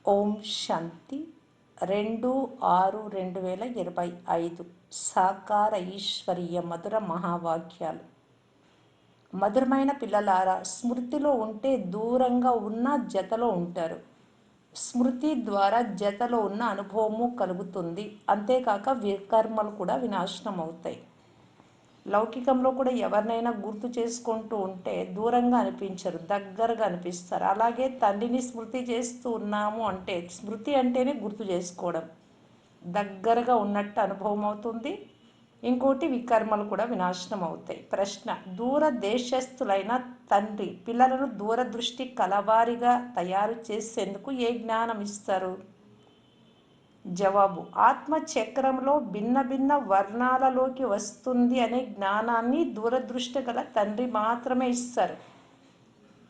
ఓం శాంతి 2/6/2025 సాకార ఈశ్వరీయ మధుర మహావాక్యాలు. మధురమైన పిల్లలారా, స్మృతిలో ఉంటే దూరంగా ఉన్న జతలో ఉంటారు. స్మృతి ద్వారా జతలో ఉన్న అనుభవము కలుగుతుంది. అంతేకాక వికర్మలు కూడా వినాశనం అవుతాయి. లౌకికంలో కూడా ఎవరినైనా గుర్తు చేసుకుంటూ ఉంటే దూరంగా అనిపించరు, దగ్గరగా అనిపిస్తారు. అలాగే తండ్రిని స్మృతి చేస్తూ ఉన్నాము అంటే, స్మృతి అంటేనే గుర్తు చేసుకోవడం, దగ్గరగా ఉన్నట్టు అనుభవం అవుతుంది. ఇంకోటి, వికర్మలు కూడా వినాశనం అవుతాయి. ప్రశ్న: దూరదేశస్థులైన తండ్రి పిల్లలను దూరదృష్టి కలవారిగా తయారు చేసేందుకు ఏ జ్ఞానం ఇస్తారు? జవాబు: ఆత్మ చక్రంలో భిన్న భిన్న వర్ణాలలోకి వస్తుంది అనే జ్ఞానాన్ని దూరదృష్టి గల తండ్రి మాత్రమే ఇస్తారు.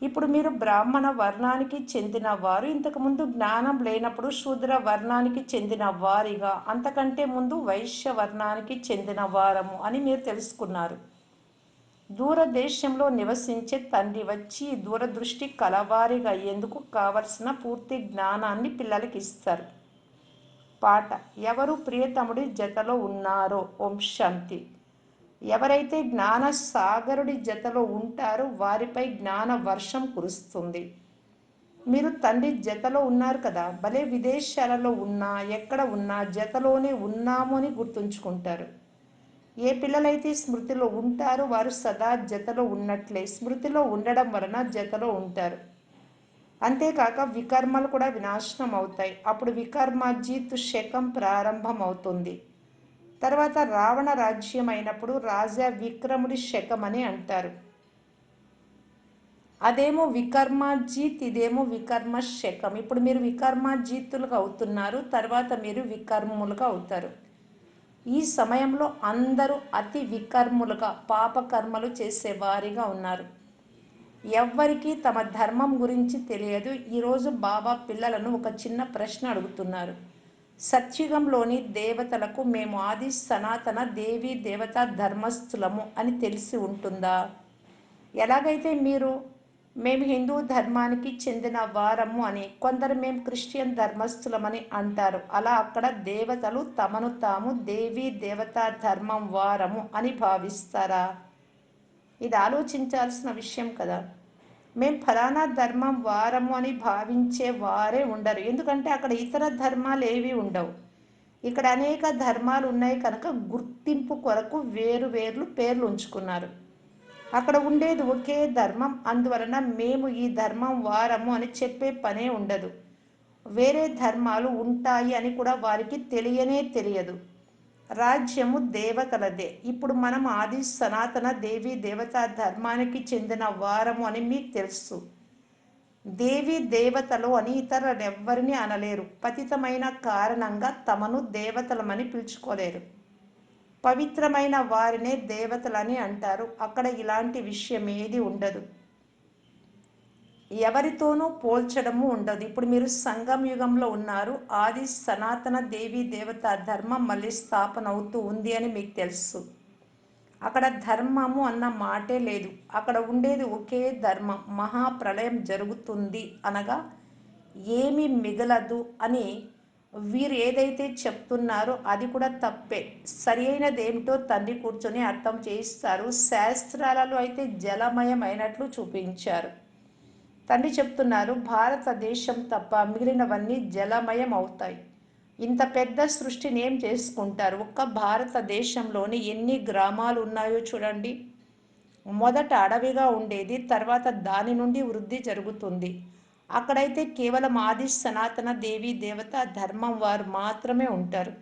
ఇప్పుడు మీరు బ్రాహ్మణ వర్ణానికి చెందిన వారు, ఇంతకుముందు జ్ఞానం లేనప్పుడు శూద్ర వర్ణానికి చెందిన వారిగా, అంతకంటే ముందు వైశ్య వర్ణానికి చెందిన వారము అని మీరు తెలుసుకున్నారు. దూరదేశంలో నివసించే తండ్రి వచ్చి దూరదృష్టి కలవారిగా అయ్యేందుకు కావలసిన పూర్తి జ్ఞానాన్ని పిల్లలకి ఇస్తారు. పాట: ఎవరు ప్రియతముడి జతలో ఉన్నారో. ఓం శాంతి. ఎవరైతే జ్ఞాన సాగరుడి జతలో ఉంటారో వారిపై జ్ఞాన వర్షం కురుస్తుంది. మీరు తండ్రి జతలో ఉన్నారు కదా, భలే విదేశాలలో ఉన్నా ఎక్కడ ఉన్నా జతలోనే ఉన్నాము అని గుర్తుంచుకుంటారు. ఏ పిల్లలైతే స్మృతిలో ఉంటారో వారు సదా జతలో ఉన్నట్లే. స్మృతిలో ఉండడం వలన జతలో ఉంటారు. అంతేకాక వికర్మలు కూడా వినాశనం అవుతాయి. అప్పుడు వికర్మజిత్ శకం ప్రారంభం అవుతుంది. తర్వాత రావణ రాజ్యం అయినప్పుడు రాజా విక్రముడి శకం అని అంటారు. అదేమో వికర్మజిత్, ఇదేమో వికర్మ శకం. ఇప్పుడు మీరు వికర్మజిత్తులుగా అవుతున్నారు, తర్వాత మీరు వికర్ములుగా అవుతారు. ఈ సమయంలో అందరూ అతి వికర్ములుగా పాపకర్మలు చేసేవారిగా ఉన్నారు. ఎవ్వరికీ తమ ధర్మం గురించి తెలియదు. ఈరోజు బాబా పిల్లలను ఒక చిన్న ప్రశ్న అడుగుతున్నారు. సత్యుగంలోని దేవతలకు మేము ఆది సనాతన దేవీ దేవతా ధర్మస్థులము అని తెలిసి ఉంటుందా? ఎలాగైతే మేము హిందూ ధర్మానికి చెందిన వారము అని, కొందరు మేము క్రిస్టియన్ ధర్మస్థులమని అంటారు. అలా అక్కడ దేవతలు తమను తాము దేవీ దేవతా ధర్మం వారము అని భావిస్తారా? ఇది ఆలోచించాల్సిన విషయం కదా. మేము ఫలానా ధర్మం వారము అని భావించే వారే ఉండరు. ఎందుకంటే అక్కడ ఇతర ధర్మాలు ఏవి ఉండవు. ఇక్కడ అనేక ధర్మాలు ఉన్నాయి కనుక గుర్తింపు కొరకు వేరు పేర్లు ఉంచుకున్నారు. అక్కడ ఉండేది ఒకే ధర్మం, అందువలన మేము ఈ ధర్మం వారము అని చెప్పే పనే ఉండదు. వేరే ధర్మాలు ఉంటాయి అని కూడా వారికి తెలియదు. రాజ్యము దేవతలదే. ఇప్పుడు మనం ఆది సనాతన దేవీ దేవతా ధర్మానికి చెందిన వారము అని మీకు తెలుసు. దేవీ దేవతలు అని ఇతరులెవ్వరిని అనలేరు. పతితమైన కారణంగా తమను దేవతలమని పిలుచుకోలేరు. పవిత్రమైన వారినే దేవతలని అంటారు. అక్కడ ఇలాంటి విషయం ఏది ఉండదు. ఎవరితోనూ పోల్చడము ఉండదు. ఇప్పుడు మీరు సంగం యుగంలో ఉన్నారు. ఆది సనాతన దేవీ దేవతా ధర్మం మళ్ళీ స్థాపన అవుతూ ఉంది అని మీకు తెలుసు. అక్కడ ధర్మము అన్న మాటే లేదు. అక్కడ ఉండేది ఒకే ధర్మం. మహాప్రళయం జరుగుతుంది అనగా ఏమీ మిగలదు అని వీరు ఏదైతే చెప్తున్నారో అది కూడా తప్పే. సరి అయినది ఏమిటో తండ్రి కూర్చొని అర్థం చేయిస్తారు. శాస్త్రాలలో అయితే జలమయం అయినట్లు చూపించారు. తండ్రి చెప్తున్నారు, భారతదేశం తప్ప మిగిలినవన్నీ జలమయం అవుతాయి. ఇంత పెద్ద సృష్టిని ఏం చేసుకుంటారు? ఒక్క భారతదేశంలోని ఎన్ని గ్రామాలు ఉన్నాయో చూడండి. మొదట అడవిగా ఉండేది, తర్వాత దాని నుండి వృద్ధి జరుగుతుంది. అక్కడైతే కేవలం ఆది సనాతన దేవీ దేవత ధర్మం వారు మాత్రమే ఉంటారు.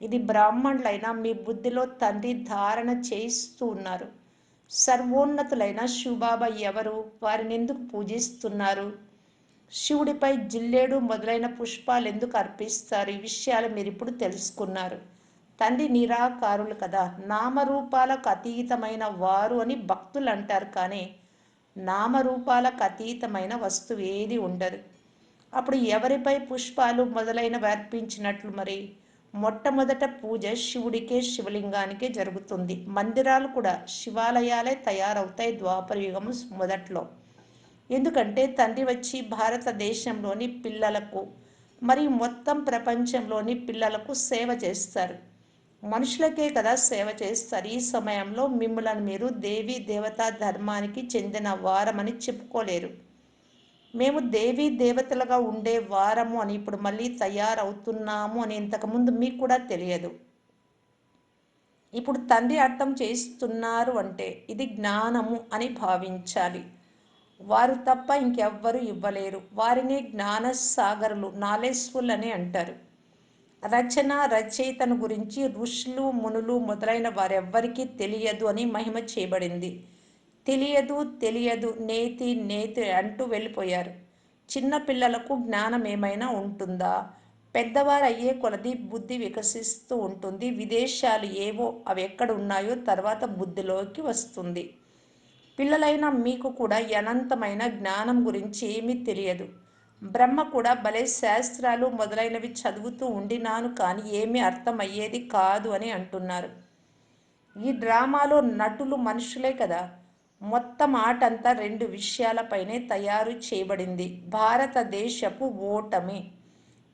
ఇది బ్రాహ్మణులైన మీ బుద్ధిలో తండ్రి ధారణ చేయిస్తూ ఉన్నారు. సర్వోన్నతులైన శివబాబా ఎవరు? వారిని ఎందుకు పూజిస్తున్నారు? శివుడిపై జిల్లేడు మొదలైన పుష్పాలు ఎందుకు అర్పిస్తారు? ఈ విషయాలు మీరు ఇప్పుడు తెలుసుకున్నారు. తండ్రి నిరాకారులు కదా, నామరూపాలకు అతీతమైన వారు అని భక్తులు అంటారు. కానీ నామరూపాలకు అతీతమైన వస్తువు ఏది ఉండదు. అప్పుడు ఎవరిపై పుష్పాలు మొదలైనవి అర్పించినట్లు? మరి మొట్టమొదట పూజ శివుడికే, శివలింగానికే జరుగుతుంది. మందిరాలు కూడా శివాలయాలే తయారవుతాయి ద్వాపర యుగం మొదట్లో. ఎందుకంటే తండ్రి వచ్చి భారతదేశంలోని పిల్లలకు మరి మొత్తం ప్రపంచంలోని పిల్లలకు సేవ చేస్తారు. మనుషులకే కదా సేవ చేస్తారు. ఈ సమయంలో మిమ్మల్ని మీరు దేవీ దేవతా ధర్మానికి చెందిన వారమని చెప్పుకోలేరు. మేము దేవీ దేవతలుగా ఉండే వారము అని ఇప్పుడు మళ్ళీ తయారవుతున్నాము అని ఇంతకుముందు మీకు కూడా తెలియదు. ఇప్పుడు తండ్రి అర్థం చేస్తున్నారు అంటే ఇది జ్ఞానము అని భావించాలి. వారు తప్ప ఇంకెవ్వరు ఇవ్వలేరు. వారిని జ్ఞానసాగరులు, నాలెడ్జ్ఫుల్ అని అంటారు. రచన రచయితను గురించి ఋషులు మునులు మొదలైన వారెవ్వరికీ తెలియదు అని మహిమ చేయబడింది. తెలియదు తెలియదు నేతి నేతి అంటూ వెళ్ళిపోయారు. చిన్న పిల్లలకు జ్ఞానం ఏమైనా ఉంటుందా? పెద్దవారు అయ్యే కొలది బుద్ధి వికసిస్తూ ఉంటుంది. విదేశాలు ఏవో అవి ఎక్కడ ఉన్నాయో తర్వాత బుద్ధిలోకి వస్తుంది. పిల్లలైన మీకు కూడా అనంతమైన జ్ఞానం గురించి ఏమీ తెలియదు. బ్రహ్మ కూడా భలే శాస్త్రాలు మొదలైనవి చదువుతూ ఉండినాను కానీ ఏమీ అర్థమయ్యేది కాదు అని అంటున్నారు. ఈ డ్రామాలో నటులు మనుషులే కదా. మొత్తం ఆటంతా రెండు విషయాలపైనే తయారు చేయబడింది. భారతదేశపు ఓటమి,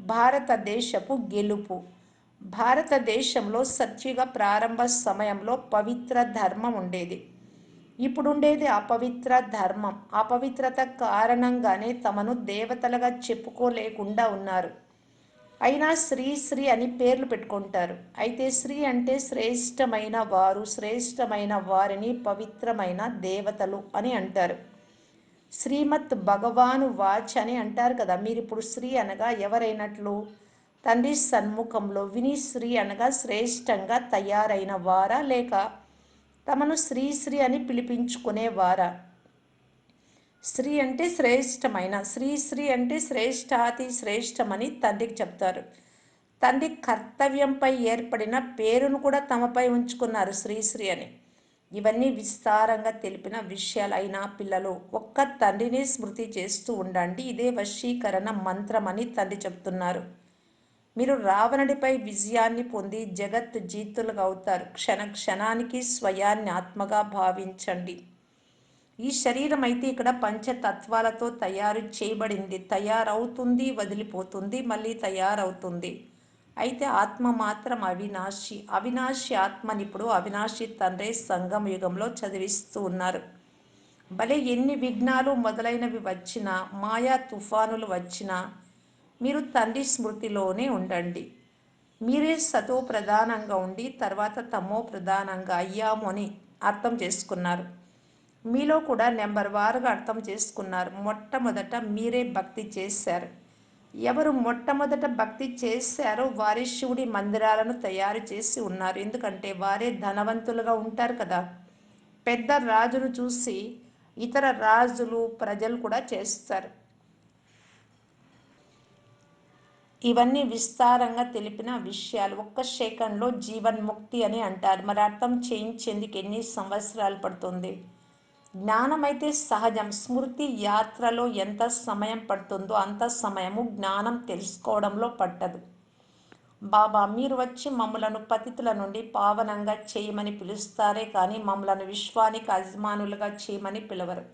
భారతదేశపు గెలుపు. భారతదేశంలో సత్యుగ ప్రారంభ సమయంలో పవిత్ర ధర్మం ఉండేది. ఇప్పుడుండేది అపవిత్ర ధర్మం. అపవిత్రత కారణంగానే తమను దేవతలుగా చెప్పుకోలేకుండా ఉన్నారు. అయినా శ్రీ శ్రీ అని పేర్లు పెట్టుకుంటారు. అయితే శ్రీ అంటే శ్రేష్టమైన వారు, శ్రేష్టమైన వారిని పవిత్రమైన దేవతలు అని అంటారు. శ్రీమత్ భగవాను వాచ్ అని అంటారు కదా. మీరు ఇప్పుడు శ్రీ అనగా ఎవరైనట్లు? తండ్రి సన్ముఖంలో విని శ్రీ అనగా శ్రేష్టంగా తయారైన వారా, లేక తమను శ్రీ అని పిలిపించుకునేవారా? శ్రీ అంటే శ్రేష్టమైన, శ్రీ అంటే శ్రేష్టాతి శ్రేష్టమని తండ్రికి చెప్తారు. తండ్రి కర్తవ్యంపై ఏర్పడిన పేరును కూడా తమపై ఉంచుకున్నారు శ్రీ అని. ఇవన్నీ విస్తారంగా తెలిపిన విషయాలు. అయినా పిల్లలు ఒక్క తండ్రిని స్మృతి చేస్తూ ఉండండి. ఇదే వశీకరణ మంత్రం అని తండ్రి చెప్తున్నారు. మీరు రావణుడిపై విజయాన్ని పొంది జగత్ జీతులుగా అవుతారు. క్షణ క్షణానికి స్వయాన్ని ఆత్మగా భావించండి. ఈ శరీరం అయితే ఇక్కడ పంచతత్వాలతో తయారు చేయబడింది. తయారవుతుంది, వదిలిపోతుంది, మళ్ళీ తయారవుతుంది. అయితే ఆత్మ మాత్రం అవినాశి. అవినాశి ఆత్మని ఇప్పుడు అవినాశి తండ్రి సంగమ యుగంలో చదివిస్తూ ఉన్నారు. భలే ఎన్ని విఘ్నాలు మొదలైనవి వచ్చినా, మాయా తుఫానులు వచ్చినా మీరు తండ్రి స్మృతిలోనే ఉండండి. మీరే సతో ప్రధానంగా ఉండి తర్వాత తమో ప్రధానంగా అయ్యాము అని అర్థం చేసుకున్నారు. మీలో కూడా నెంబర్ వారుగా అర్థం చేసుకున్నారు. మొట్టమొదట మీరే భక్తి చేశారు. ఎవరు మొట్టమొదట భక్తి చేశారో వారే శివుడి మందిరాలను తయారు చేసి ఉన్నారు. ఎందుకంటే వారే ధనవంతులుగా ఉంటారు కదా. పెద్ద రాజును చూసి ఇతర రాజులు ప్రజలు కూడా చేస్తారు. ఇవన్నీ విస్తారంగా తెలిపిన విషయాలు. ఒక్క సెకండ్లో జీవన్ముక్తి అని అంటారు. మరి అర్థం చేయించేందుకు ఎన్ని సంవత్సరాలు పడుతుంది? జ్ఞానం అయితే సహజం. స్మృతి యాత్రలో ఎంత సమయం పడుతుందో అంత సమయము జ్ఞానం తెలుసుకోవడంలో పట్టదు. బాబా మీరు వచ్చి మమ్మలను పతితుల నుండి పావనంగా చేయమని పిలుస్తారే కానీ మమ్మలను విశ్వానికి యజమానులుగా చేయమని పిలవరు.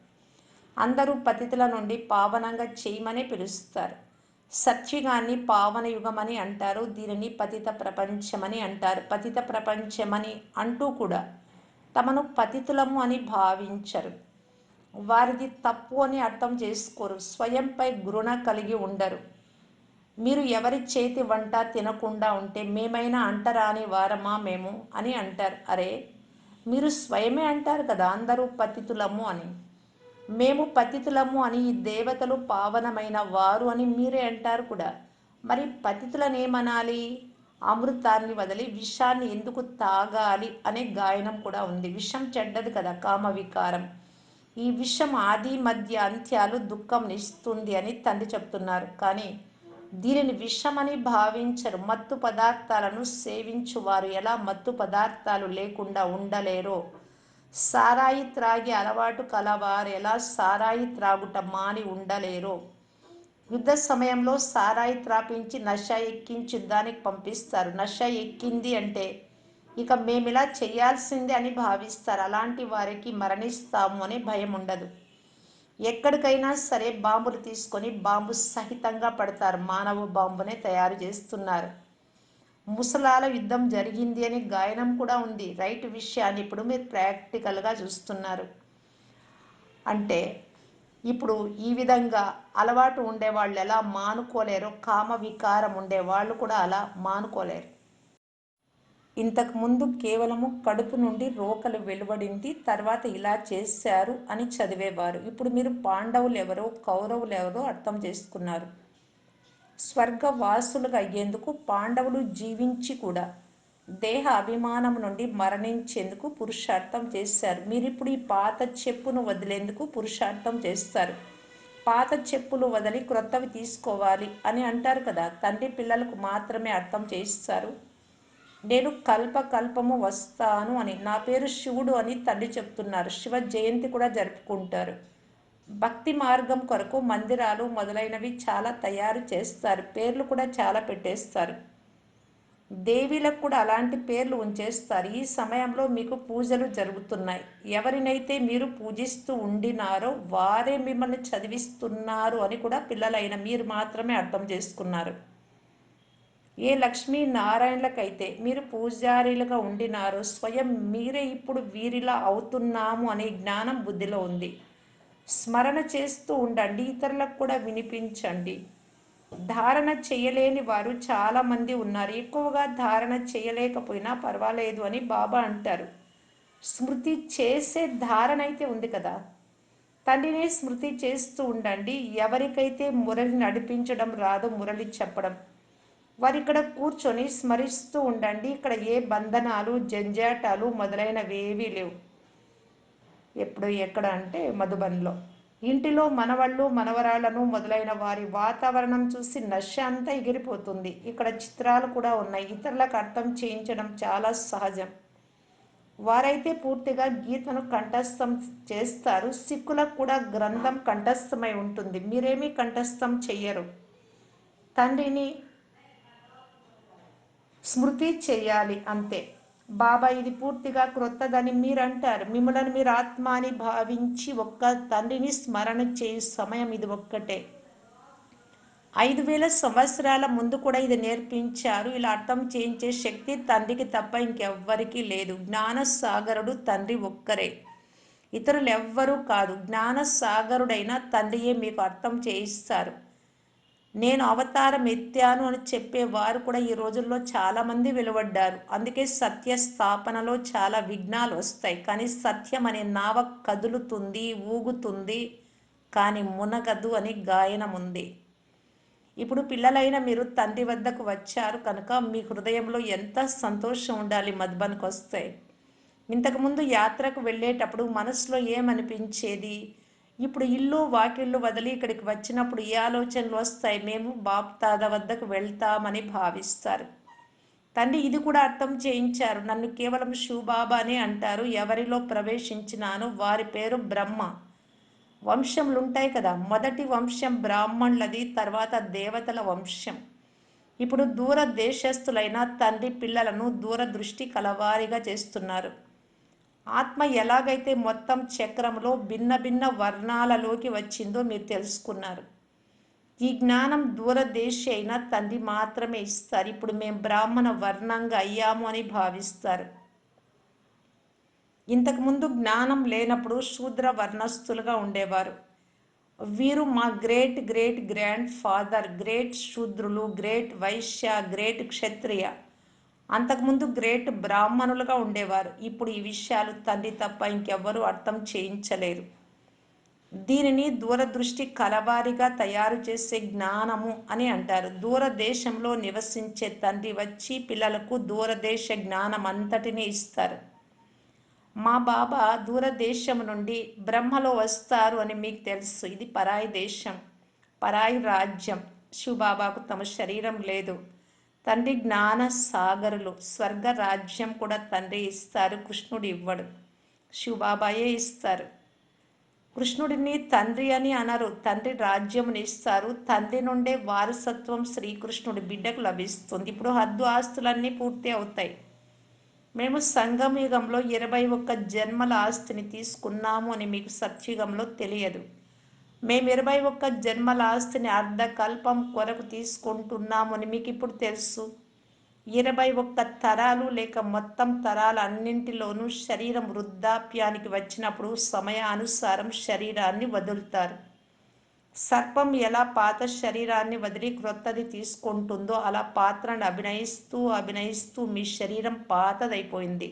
అందరూ పతితుల నుండి పావనంగా చేయమని పిలుస్తారు. సత్యుగాన్ని పావన యుగమని అంటారు. దీనిని పతిత ప్రపంచమని అంటారు. పతిత ప్రపంచమని అంటూ కూడా తమను పతితులము అని భావించరు. వారిది తప్పు అని అర్థం చేసుకోరు. స్వయంపై గురుణ కలిగి ఉండరు. మీరు ఎవరి చేతి వంట తినకుండా ఉంటే మేమైనా అంటరాని వారమా మేము అని అంటారు. అరే మీరు స్వయమే అంటారు కదా అందరూ పతితులము అని. మేము పతితులము అని, ఈ దేవతలు పావనమైన వారు అని మీరే అంటారు కూడా. మరి పతితులను ఏమనాలి? అమృతాన్ని వదిలి విషాన్ని ఎందుకు తాగాలి అనే గాయనం కూడా ఉంది. విషం చెడ్డది కదా, కామ వికారం. ఈ విషం ఆది మధ్య అంత్యాలు దుఃఖం ఇస్తుంది అని తండ్రి చెప్తున్నారు. కానీ దీనిని విషమని భావించరు. మత్తు పదార్థాలను సేవించువారు ఎలా మత్తు పదార్థాలు లేకుండా ఉండలేరో, సారాయి త్రాగి అలవాటు కలవారు ఎలా సారాయి త్రాగుట మాని ఉండలేరో, యుద్ధ సమయంలో సారాయి త్రాపించి నష ఎక్కించి యుద్ధానికి పంపిస్తారు. నష ఎక్కింది అంటే ఇక మేమిలా చేయాల్సిందే అని భావిస్తారు. అలాంటి వారికి మరణిస్తాము అనే భయం ఉండదు. ఎక్కడికైనా సరే బాంబులు తీసుకొని బాంబు సహితంగా పడతారు. మానవ బాంబునే తయారు చేస్తున్నారు. ముసలాల యుద్ధం జరిగింది అని గాయనం కూడా ఉంది. రైట్ విషయాన్ని ఇప్పుడు మీరు ప్రాక్టికల్గా చూస్తున్నారు. అంటే ఇప్పుడు ఈ విధంగా అలవాటు ఉండేవాళ్ళు ఎలా మానుకోలేరో, కామ వికారం ఉండేవాళ్ళు కూడా అలా మానుకోలేరు. ఇంతకుముందు కేవలము కడుపు నుండి రోకలు వెలువడింది, తర్వాత ఇలా చేశారు అని చదివేవారు. ఇప్పుడు మీరు పాండవులు ఎవరో కౌరవులు ఎవరో అర్థం చేసుకున్నారు. స్వర్గవాసులుగా అయ్యేందుకు పాండవులు జీవించి కూడా దేహ అభిమానం నుండి మరణించేందుకు పురుషార్థం చేశారు. మీరిప్పుడు ఈ పాత చెప్పును వదిలేందుకు పురుషార్థం చేస్తారు. పాత చెప్పులు వదిలి క్రొత్తవి తీసుకోవాలి అని అంటారు కదా. తండ్రి పిల్లలకు మాత్రమే అర్థం చేయిస్తారు. నేను కల్పకల్పము వస్తాను అని, నా పేరు శివుడు అని తండ్రి చెప్తున్నారు. శివ జయంతి కూడా జరుపుకుంటారు. భక్తి మార్గం కొరకు మందిరాలు మొదలైనవి చాలా తయారు చేస్తారు. పేర్లు కూడా చాలా పెట్టేస్తారు. దేవీలకు కూడా అలాంటి పేర్లు ఉంచేస్తారు. ఈ సమయంలో మీకు పూజలు జరుగుతున్నాయి. ఎవరినైతే మీరు పూజిస్తూ ఉండినారో వారే మిమ్మల్ని చదివిస్తున్నారు అని కూడా పిల్లలైన మీరు మాత్రమే అర్థం చేసుకున్నారు. ఏ లక్ష్మీనారాయణలకైతే మీరు పూజారీలుగా ఉండినారో స్వయం మీరే ఇప్పుడు వీరిలా అవుతున్నాము అనే జ్ఞానం బుద్ధిలో ఉంది. స్మరణ చేస్తూ ఉండండి, ఇతరులకు కూడా వినిపించండి. ధారణ చేయలేని వారు చాలామంది ఉన్నారు. ఎక్కువగా ధారణ చేయలేకపోయినా పర్వాలేదు అని బాబా అంటారు. స్మృతి చేసే ధారణ అయితే ఉంది కదా. తండ్రిని స్మృతి చేస్తూ ఉండండి. ఎవరికైతే మురళి నడిపించడం రాదో మురళి చెప్పడం, వారు ఇక్కడ కూర్చొని స్మరిస్తూ ఉండండి. ఇక్కడ ఏ బంధనాలు జంజాటాలు మొదలైనవేవీ లేవు. ఎప్పుడు ఎక్కడ అంటే మధుబన్లో ఇంటిలో మనవళ్ళు మనవరాళ్లను మొదలైన వారి వాతావరణం చూసి నశ అంతా ఎగిరిపోతుంది. ఇక్కడ చిత్రాలు కూడా ఉన్నాయి. ఇతరులకు అర్థం చేయించడం చాలా సహజం. వారైతే పూర్తిగా గీతను కంఠస్థం చేస్తారు. సిక్కులకు కూడా గ్రంథం కంఠస్థమై ఉంటుంది. మీరేమీ కంఠస్థం చెయ్యరు. తండ్రిని స్మృతి చెయ్యాలి అంతే. బాబా ఇది పూర్తిగా క్రొత్తదని మీరంటారు. మిమ్మల్ని మీరు ఆత్మ అని భావించి ఒక్క తండ్రిని స్మరణ చేయు సమయం ఇది ఒక్కటే. 5000 సంవత్సరాల ముందు కూడా ఇది నేర్పించారు. ఇలా అర్థం చేయించే శక్తి తండ్రికి తప్ప ఇంకెవ్వరికీ లేదు. జ్ఞానసాగరుడు తండ్రి ఒక్కరే, ఇతరులు ఎవ్వరూ కాదు. జ్ఞానసాగరుడైన తండ్రియే మీకు అర్థం చేయిస్తారు. నేను అవతారం ఎత్తాను అని చెప్పేవారు కూడా ఈ రోజుల్లో చాలామంది వెలువడ్డారు. అందుకే సత్య స్థాపనలో చాలా విఘ్నాలు వస్తాయి. కానీ సత్యం అనే నావ కదులుతుంది, ఊగుతుంది, కానీ మునగదు అని గాయనం ఉంది. ఇప్పుడు పిల్లలైన మీరు తండ్రి వద్దకు వచ్చారు కనుక మీ హృదయంలో ఎంత సంతోషం ఉండాలి మధుబన్కి వస్తే. ఇంతకుముందు యాత్రకు వెళ్ళేటప్పుడు మనసులో ఏమనిపించేది? ఇప్పుడు ఇల్లు వాకిళ్ళు వదిలి ఇక్కడికి వచ్చినప్పుడు ఏ ఆలోచనలు వస్తాయి? మేము బాప్దాదా వద్దకు వెళ్తామని భావిస్తారు. తండ్రి ఇది కూడా అర్థం చేయించారు. నన్ను కేవలం శివబాబా అనే అంటారు. ఎవరిలో ప్రవేశించినానో వారి పేరు బ్రహ్మ. వంశములు ఉంటాయి కదా. మొదటి వంశం బ్రాహ్మణులది, తర్వాత దేవతల వంశం. ఇప్పుడు దూరదేశస్థులైన తండ్రి పిల్లలను దూరదృష్టి కలవారిగా చేస్తున్నారు. ఆత్మ ఎలాగైతే మొత్తం చక్రంలో భిన్న భిన్న వర్ణాలలోకి వచ్చిందో మీరు తెలుసుకున్నారు. ఈ జ్ఞానం దూరదేశి అయిన తండ్రి మాత్రమే ఇస్తారు. ఇప్పుడు మేము బ్రాహ్మణ వర్ణంగా అయ్యాము అని భావిస్తారు. ఇంతకుముందు జ్ఞానం లేనప్పుడు శూద్ర వర్ణస్థులుగా ఉండేవారు. వీరు మా great great grand father, great శూద్రులు, గ్రేట్ వైశ్య, గ్రేట్ క్షత్రియ, అంతకుముందు గ్రేట్ బ్రాహ్మణులుగా ఉండేవారు. ఇప్పుడు ఈ విషయాలు తండ్రి తప్ప ఇంకెవ్వరూ అర్థం చేయించలేరు. దీనిని దూరదృష్టి కలవారిగా తయారు చేసే జ్ఞానము అని అంటారు. దూరదేశంలో నివసించే తండ్రి వచ్చి పిల్లలకు దూరదేశ జ్ఞానం అంతటినీ ఇస్తారు. మా బాబా దూరదేశం నుండి బ్రహ్మలో వస్తారు అని మీకు తెలుసు. ఇది పరాయి దేశం, పరాయి రాజ్యం. శివబాబాకు తమ శరీరం లేదు. తండ్రి జ్ఞాన సాగరులు. స్వర్గ రాజ్యం కూడా తండ్రి ఇస్తారు, కృష్ణుడు ఇవ్వడు, శివబాబాయే ఇస్తారు. కృష్ణుడిని తండ్రి అని అనరు. తండ్రి రాజ్యముని ఇస్తారు. తండ్రి నుండే వారసత్వం శ్రీకృష్ణుడి బిడ్డకు లభిస్తుంది. ఇప్పుడు హద్దు ఆస్తులన్నీ పూర్తి అవుతాయి. మేము సంగమయుగంలో 21 జన్మల ఆస్తిని తీసుకున్నాము అని మీకు సత్యుగంలో తెలియదు. మేము 21 జన్మల ఆస్తిని అర్ధకల్పం కొరకు తీసుకుంటున్నామని మీకు ఇప్పుడు తెలుసు. 21 తరాలు లేక మొత్తం తరాలన్నింటిలోనూ శరీరం వృద్ధాప్యానికి వచ్చినప్పుడు సమయానుసారం శరీరాన్ని వదులుతారు. సర్పం ఎలా పాత శరీరాన్ని వదిలి క్రొత్తది తీసుకుంటుందో అలా పాత్రను అభినయిస్తూ అభినయిస్తూ మీ శరీరం పాతదైపోయింది.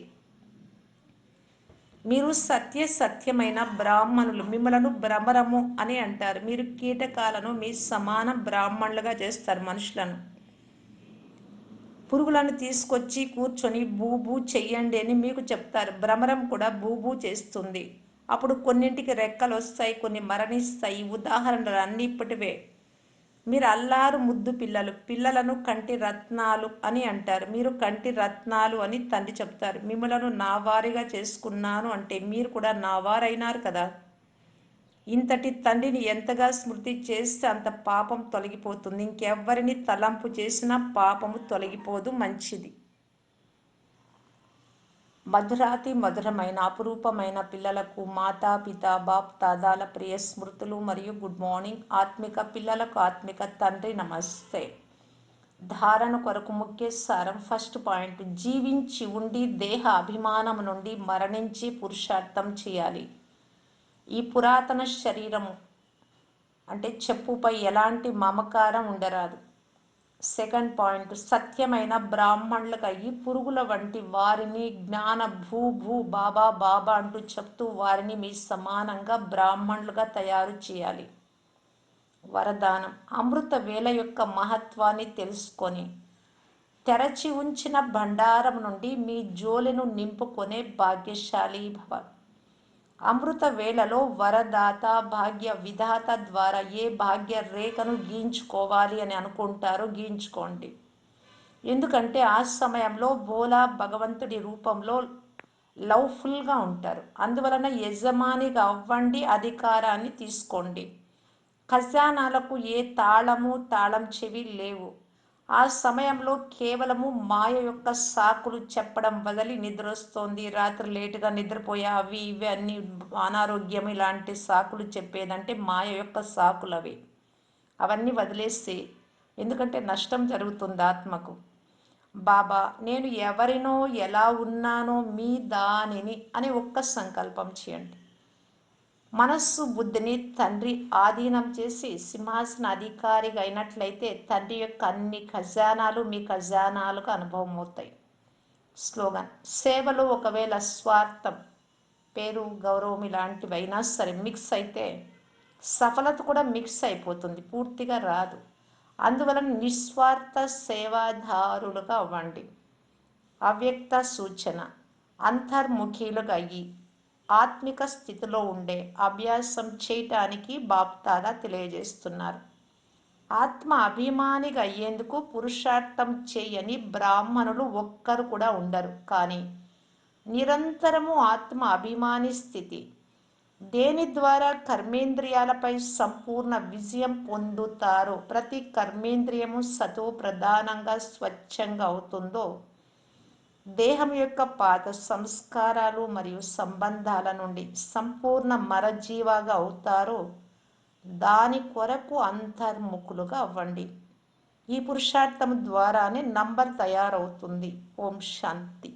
మీరు సత్యమైన బ్రాహ్మణులు. మిమ్మలను భ్రమరము అని అంటారు. మీరు కీటకాలను మీ సమాన బ్రాహ్మణులుగా చేస్తారు. మనుషులను, పురుగులను తీసుకొచ్చి కూర్చొని బూబూ చెయ్యండి అని మీకు చెప్తారు. భ్రమరం కూడా బూబూ చేస్తుంది. అప్పుడు కొన్నింటికి రెక్కలు వస్తాయి, కొన్ని మరణిస్తాయి. ఉదాహరణలు అన్ని ఇప్పటివే. మీరు అల్లారు ముద్దు పిల్లలు. పిల్లలను కంటి రత్నాలు అని అంటారు. మీరు కంటి రత్నాలు అని తండ్రి చెప్తారు. మిమ్మలను నా వారిగా చేసుకున్నాను అంటే మీరు కూడా నా వారైనారు కదా. ఇంతటి తండ్రిని ఎంతగా స్మృతి చేస్తే అంత పాపం తొలగిపోతుంది. ఇంకెవ్వరిని తలంపు చేసినా పాపము తొలగిపోదు. మంచిది. మధురాతి మధురమైన అపురూపమైన పిల్లలకు మాతాపిత బాప్ దాదాల ప్రియ స్మృతులు మరియు గుడ్ మార్నింగ్. ఆత్మిక పిల్లలకు ఆత్మిక తండ్రి నమస్తే. ధారణ కొరకు ముఖ్య సారం. ఫస్ట్ పాయింట్, జీవించి ఉండి దేహ అభిమానం నుండి మరణించి పురుషార్థం చేయాలి. ఈ పురాతన శరీరము అంటే చెప్పుపై ఎలాంటి మమకారం ఉండరాదు. సెకండ్ పాయింట్, సత్యమైన బ్రాహ్మణులుగా ఈ పురుగుల వంటి వారిని జ్ఞాన భూ భూ బాబా బాబా అంటూ చెప్తూ వారిని మీ సమానంగా బ్రాహ్మణులుగా తయారు చేయాలి. వరదానం, అమృత వేళ యొక్క మహత్వాన్ని తెలుసుకొని తెరచి ఉంచిన భండారం నుండి మీ జోలెను నింపుకొనే భాగ్యశాలి భవ. అమృత వేళలో వరదాత భాగ్య విధాత ద్వారా ఏ భాగ్య రేఖను గీంచుకోవాలి అని అనుకుంటారో గీంచుకోండి. ఎందుకంటే ఆ సమయంలో భోలా భగవంతుడి రూపంలో లవ్ఫుల్గా ఉంటారు. అందువలన యజమానిగా అవ్వండి, అధికారాన్ని తీసుకోండి. ఖజానాలకు ఏ తాళం చెవి లేవు. ఆ సమయంలో కేవలము మాయ యొక్క సాకులు చెప్పడం వదిలి నిద్రొస్తోంది, రాత్రి లేటుగా నిద్రపోయా, అవి ఇవి అన్ని అనారోగ్యం, ఇలాంటి సాకులు చెప్పేదంటే మాయ యొక్క సాకులు అవి. అవన్నీ వదిలేసి, ఎందుకంటే నష్టం జరుగుతుంది ఆత్మకు. బాబా నేను ఎవరినో ఎలా ఉన్నానో మీ దానిని అని ఒక్క సంకల్పం చేయండి. మనస్సు బుద్ధిని తండ్రి ఆధీనం చేసి సింహాసన అధికారిగా అయినట్లయితే తండ్రి యొక్క అన్ని ఖజానాలు మీ ఖజానాలకు అనుభవం అవుతాయి. స్లోగన్, సేవలో ఒకవేళ స్వార్థం, పేరు, గౌరవం ఇలాంటివి అయినా సరే మిక్స్ అయితే సఫలత కూడా మిక్స్ అయిపోతుంది, పూర్తిగా రాదు. అందువలన నిస్వార్థ సేవాదారులుగా అవ్వండి. అవ్యక్త సూచన, అంతర్ముఖీలుగా అయ్యి ఆత్మిక స్థితిలో ఉండే అభ్యాసం చేయటానికి బాప్దాదా తెలియజేస్తున్నారు. ఆత్మ అభిమానిగా అయ్యేందుకు పురుషార్థం చేయని బ్రాహ్మణులు ఒక్కరు కూడా ఉండరు. కానీ నిరంతరము ఆత్మ అభిమాని స్థితి, దేని ద్వారా కర్మేంద్రియాలపై సంపూర్ణ విజయం పొందుతారో, ప్రతి కర్మేంద్రియము సతో ప్రధానంగా స్వచ్ఛంగా అవుతుందో, దేహం యొక్క పాత సంస్కారాలు మరియు సంబంధాల నుండి సంపూర్ణ మరజీవాగా అవుతారో దాని కొరకు అంతర్ముఖులుగా అవ్వండి. ఈ పురుషార్థం ద్వారానే నంబర్ తయారవుతుంది. ఓం శాంతి.